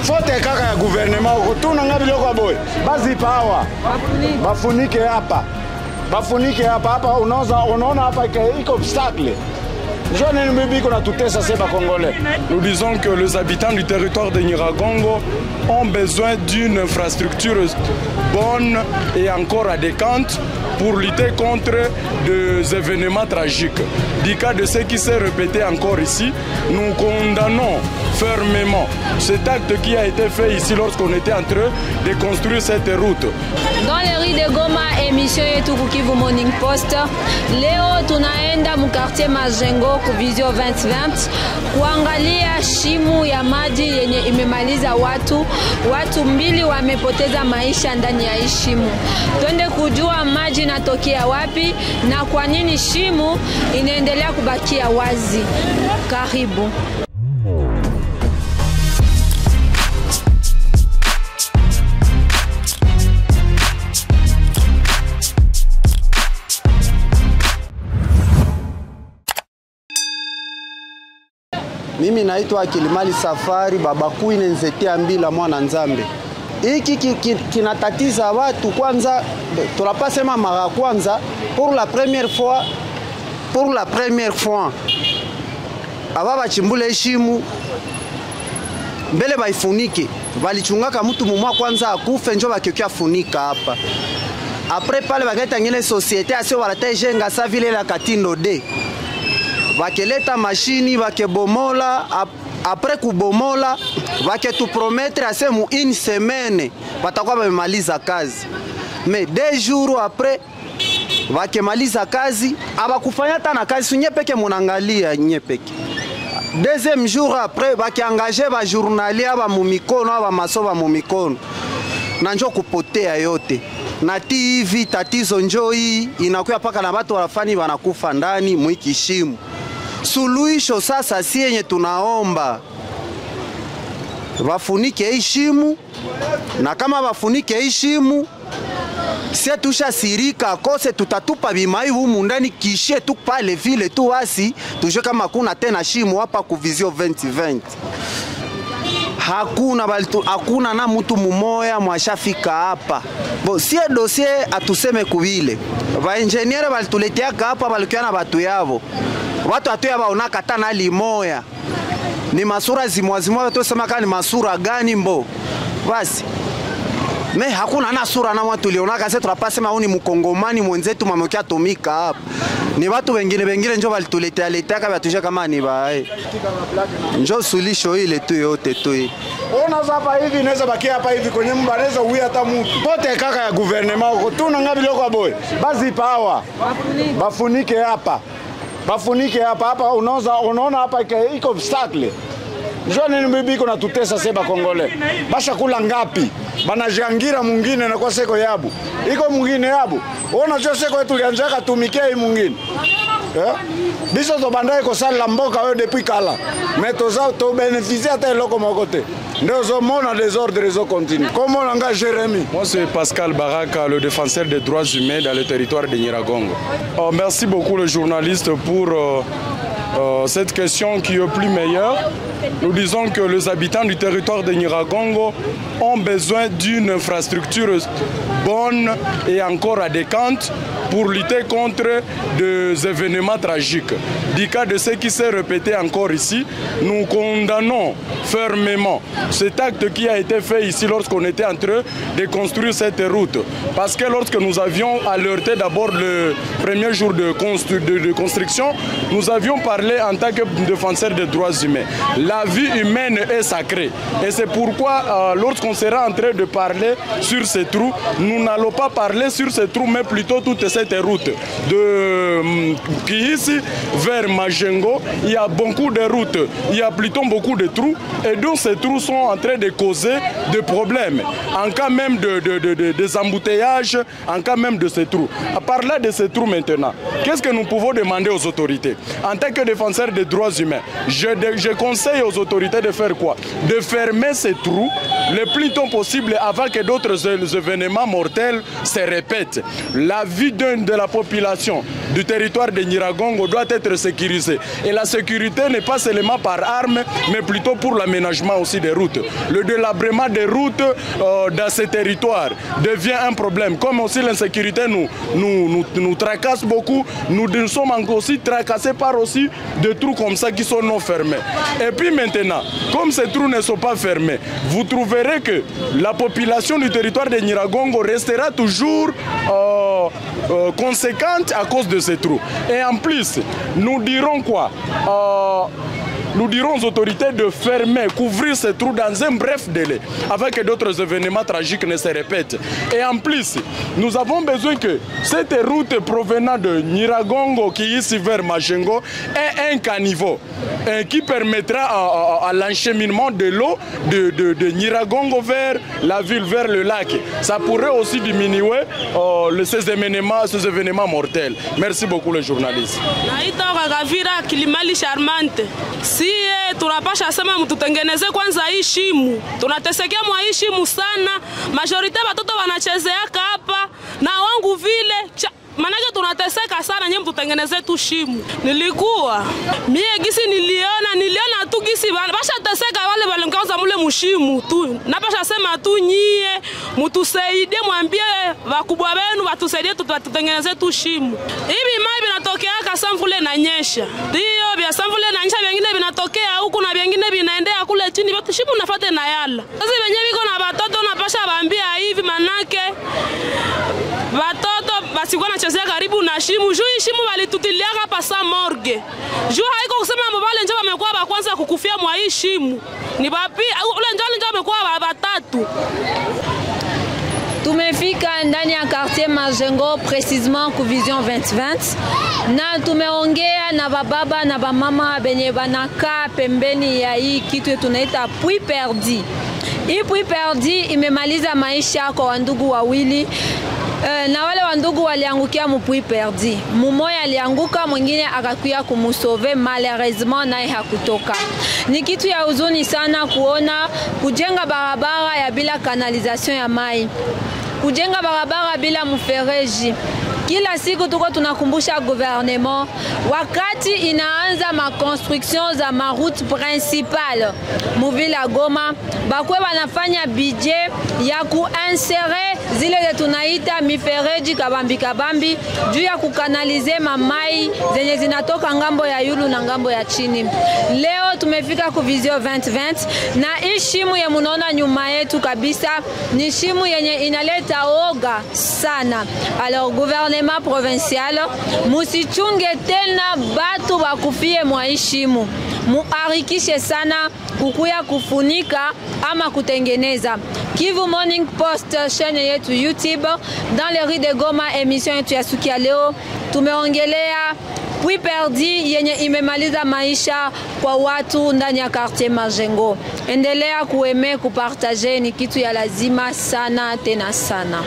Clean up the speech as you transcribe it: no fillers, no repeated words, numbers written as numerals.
Fote kaka ya gouvernement tuna ngapi loko boy. Basi pawa. Bafunike hapa. Bafunike hapa unaona hapa iko obstacle. Nous disons que les habitants du territoire de Nyiragongo ont besoin d'une infrastructure bonne et encore adéquate pour lutter contre des événements tragiques. Du cas de ce qui s'est répété encore ici, nous condamnons fermement cet acte qui a été fait ici lorsqu'on était en train de construire cette route. Dans les rues de Goma, émission yetu Kivu Morning Post, leo tunaenda mu quartier Majengo ku Vision 2020 kuangalia shimu ya maji yenye imemaliza watu mbili wamepoteza maisha ndani ya shimu. Twende kujua maji inatokea wapi na kwa nini shimu inaendelea kubakia wazi. Karibu. Mimi naitwa Kilimali Safari Baba Kuine Nzetia Mbila mwana Nzambe. Hiki kinatatiza watu kwanza, tunapasema mara kwanza pour la première fois aba bachimbule shimu mbele baifunike balichungaka mtu mumwa kwanza akufe njo bakiokia funika hapa. Après pale bakaita ngine societe asio walatejenga sa vile la Katindo D. Bakeleta machini bakebomola après kubomola baketupromettre ase mu une semaine batakuwa bamemaliza kazi. Mais 2 jours après bakemaliza kazi abakufanya tana kazi nyepeke munangalia nyepeke. Deuxième jour après bakiangaje ba journalier ba mumikono aba masoba mumikono na njo kupotea yote. Na hivi tatizo njoi inakuwa paka na watu wafani wanakufa ndani mwikishimu. Suluhisho sasa si yenye tunaomba wafunike ishimu, na kama wafunike ishimu sie tushasirika kose tutatupa bimai humu ndani kishie tu pale vile tu wasi tujue kama kuna tena shimu hapa ku Vision 2020. Hakuna na mtu mumoya mwashafika hapa. Bo sie dossier atuseme kubile. Ba engineer balituletea hapa balikuwa na batu yavo. Watu atuya baonaka tana limoya. Ni masura zimwazimwa watu sema kani masura gani mbo. Basi. Me hakuna na sura na watu lionaka sasa tunapasema huni mkongomani mwenzetu mamekia tumika hapa. Ni watu wengine njo balituletea letaka batuje kama ni bae. Njo sulisho ile tu yote tu. Ona hapa hivi inaweza bakia hapa hivi kwenye mbaneza uya hata mtu. Pote kaka ya gouvernement tuna ngapi loko boy. Basi pawa. Bafunike hapa. Bafunike hapa unaona hapa iko obstacle. Njoo ni bibi kuna tutesa seba Kongole. Basha kula ngapi? Banajangira mwingine na kwa seko yabu. Iko mwingine yabu. Ona jo seko yetu lianjaka tumikie mwingine. Biso to bandaye ko sala mboka we depuis kala. Mais toza to bénéficier ata loko mokote. Nous avons des ordres réseau continu. Comment on engage Jérémy? Moi c'est Pascal Baraka, le défenseur des droits humains dans le territoire de Nyiragongo. Merci beaucoup le journaliste pour cette question qui est plus meilleure. Nous disons que les habitants du territoire de Nyiragongo ont besoin d'une infrastructure bonne et encore adéquate pour lutter contre des événements tragiques. Du cas de ce qui s'est répété encore ici, nous condamnons fermement cet acte qui a été fait ici lorsqu'on était en train de construire cette route. Parce que lorsque nous avions alerté d'abord le premier jour de construction, nous avions parlé en tant que défenseur des droits humains. La vie humaine est sacrée. Et c'est pourquoi lorsqu'on sera en train de parler sur ces trous, nous n'allons pas parler sur ces trous, mais plutôt toute cette route qui ici vers Majengo, il y a beaucoup de routes, il y a plutôt beaucoup de trous, et donc ces trous sont en train de causer des problèmes, en cas même des embouteillages, en cas même de ces trous. À parler de ces trous maintenant, qu'est-ce que nous pouvons demander aux autorités? En tant que défenseur des droits humains, je conseille aux autorités de faire quoi? De fermer ces trous le plus tôt possible avant que d'autres événements mortels se répètent. La vie de la population, du territoire de Nyiragongo doit être sécurisée. Et la sécurité n'est pas seulement par armes, mais plutôt pour l'aménagement aussi des routes. Le délabrement des routes dans ces territoires devient un problème. Comme aussi l'insécurité nous tracasse beaucoup, nous sommes aussi tracassés par aussi des trous comme ça qui sont non fermés. Et puis maintenant, comme ces trous ne sont pas fermés, vous trouverez que la population du territoire de Nyiragongo restera toujours conséquente à cause de ces trous. Et en plus, nous dirons quoi? Nous dirons aux autorités de fermer, couvrir ces trous dans un bref délai, afin que d'autres événements tragiques ne se répètent. Et en plus, nous avons besoin que cette route provenant de Nyiragongo qui est ici vers Majengo ait un caniveau qui permettra à l'encheminement de l'eau de Nyiragongo vers la ville, vers le lac. Ça pourrait aussi diminuer ces événements mortels. Merci beaucoup les journalistes. Sie tunapasha sema mtutengeneze kwanza hii shimu. Tunatesekea mwa hii shimu sana. Majorite watoto wanachezeaka hapa na wangu vile manake tunateseka sana, nyinyi mtutengeneze tu shimu. Nilikuwa mie gisi niliona tu gisi basha teseka wale walingoza mule mushimu tu. Napasha sema tu nyie mtusaidie, mwambie wakubwa wenu watusaidie tutengeneze tu shimu. Hivi mai binatokea kasamvule na nyesha. Ndio vya samvule na nyesha, vingine binatokea huku na vingine binaendea kule chini. Watu shimu nafate na yala. Sasa wenyewe biko na watoto napasha waambia hivi, manake watoto basikuwa nachezea karibu na shimu. Juu shimu walitutilia hapa sa morgue. Juu haiko kusema mbale njoo wamekuwa wa kwanza kukufia mwa hii shimu. Ni bapi ule njoo wamekuwa watatu. Tumefika ndani ya quartier Majengo, precisement ku Vision 2020, na tumeongea na bababa na bamama benye banaka pembeni ya hii kitu tunaita Puits Perdu. Hii Puits Perdu imemaliza maisha kwa wandugu wawili. Na wale wandugu waliangukia mu Puits Perdu. Mumoya alianguka, mwingine akakuya kumusove, malheureusement naye hakutoka. Ni kitu ya huzuni sana kuona kujenga barabara ya bila kanalization ya mai, kujenga barabara bila mfereji. Kila siku tuko tunakumbusha gouvernement wakati inaanza ma construction za ma route principale muvila Goma, bakwe wanafanya budget ya kuinsere zile tunaita mifereji kabambi juu ya kukanalize mamai zenye zinatoka ngambo ya yulu na ngambo ya chini. Leo tumefika ku Vision 2020 na hii shimu ya munaona nyuma yetu kabisa ni shimu yenye inaleta oga sana. Alors gouvernement provincial, musichunge tena batu bakufie mwa hii shimu, muharikishe sana kukuya kufunika ama kutengeneza. Kivu Morning Post, chaîne yetu YouTube, dans les rues de Goma, émission yetu ya siku ya leo tumeongelea Puits Perdu yenye imemaliza maisha kwa watu ndani ya quartier Majengo. Endelea kueme, kupartager, ni kitu ya lazima sana tena sana.